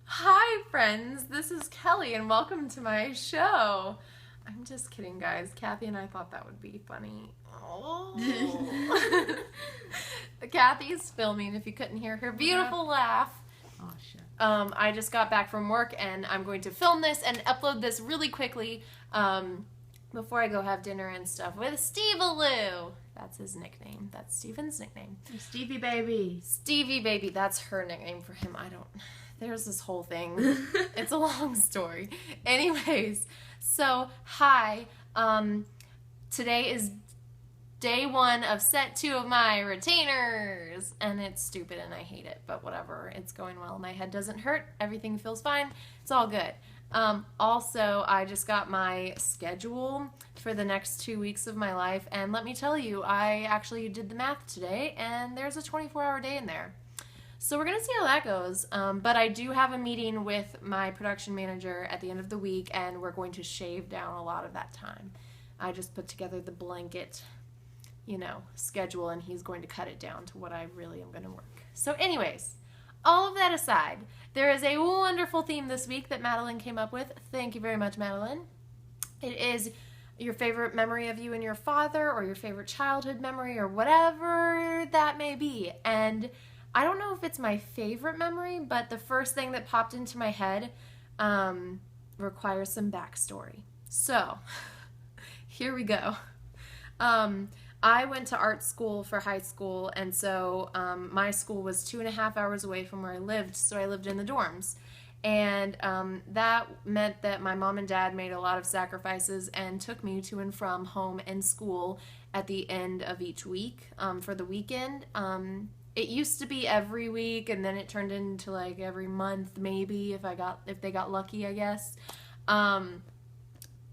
Hi, friends. This is Kelly, and welcome to my show. I'm just kidding, guys. Kathy and I thought that would be funny. Oh. Kathy's filming, if you couldn't hear her beautiful laugh. Oh, shit. I just got back from work, and I'm going to film this and upload this really quickly before I go have dinner and stuff with Steve-a-Loo. That's his nickname. That's Steven's nickname. Stevie baby. Stevie Baby. That's her nickname for him. There's this whole thing. It's a long story. Anyways, so hi. Today is day 1 of set 2 of my retainers, and it's stupid and I hate it, but whatever. It's going well. My head doesn't hurt. Everything feels fine. It's all good. Also, I just got my schedule for the next 2 weeks of my life, and let me tell you, I actually did the math today, and there's a 24-hour day in there. So we're going to see how that goes, but I do have a meeting with my production manager at the end of the week, and we're going to shave down a lot of that time. I just put together the blanket, schedule, and he's going to cut it down to what I really am going to work. So anyways, all of that aside, there is a wonderful theme this week that Madeline came up with. Thank you very much, Madeline. It is your favorite memory of you and your father, or your favorite childhood memory, or whatever that may be. And I don't know if it's my favorite memory, but the first thing that popped into my head requires some backstory. So, here we go. I went to art school for high school, and so my school was 2.5 hours away from where I lived, so I lived in the dorms. And that meant that my mom and dad made a lot of sacrifices and took me to and from home and school at the end of each week for the weekend. It used to be every week, and then it turned into like every month, maybe, if they got lucky, I guess.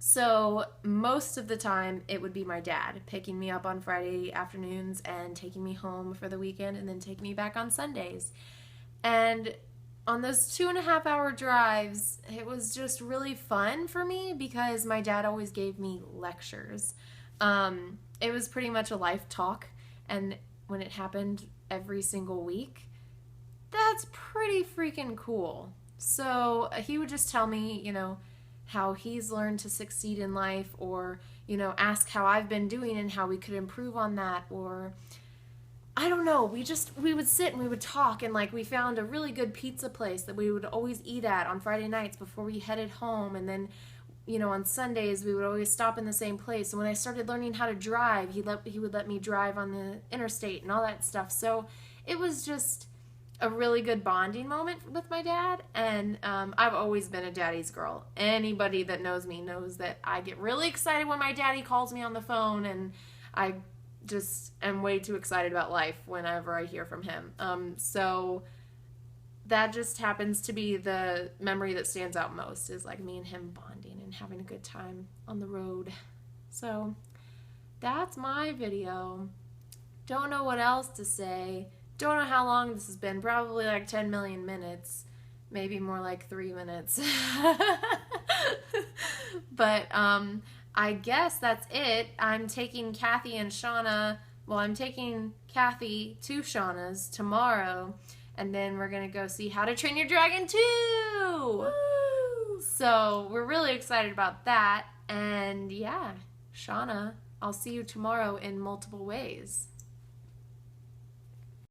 So most of the time, it would be my dad picking me up on Friday afternoons and taking me home for the weekend, and then taking me back on Sundays. And on those 2.5-hour drives, it was just really fun for me because my dad always gave me lectures. It was pretty much a life talk, and when it happened every single week, that's pretty freaking cool. So he would just tell me, how he's learned to succeed in life, or, ask how I've been doing and how we could improve on that, or I don't know, we would sit and we would talk, and we found a really good pizza place that we would always eat at on Friday nights before we headed home, and then on Sundays we would always stop in the same place. And when I started learning how to drive, he would let me drive on the interstate and all that stuff. So it was just a really good bonding moment with my dad, and I've always been a daddy's girl. Anybody that knows me knows that I get really excited when my daddy calls me on the phone, and I just am way too excited about life whenever I hear from him. So that just happens to be the memory that stands out most, is me and him bonding and having a good time on the road. So that's my video. Don't know what else to say. Don't know how long this has been. Probably 10 million minutes. Maybe more like 3 minutes. But I guess that's it. I'm taking Kathy and Shauna. Well, I'm taking Kathy to Shauna's tomorrow, and then we're going to go see How to Train Your Dragon 2! Woo! So we're really excited about that. And yeah, Shauna, I'll see you tomorrow in multiple ways.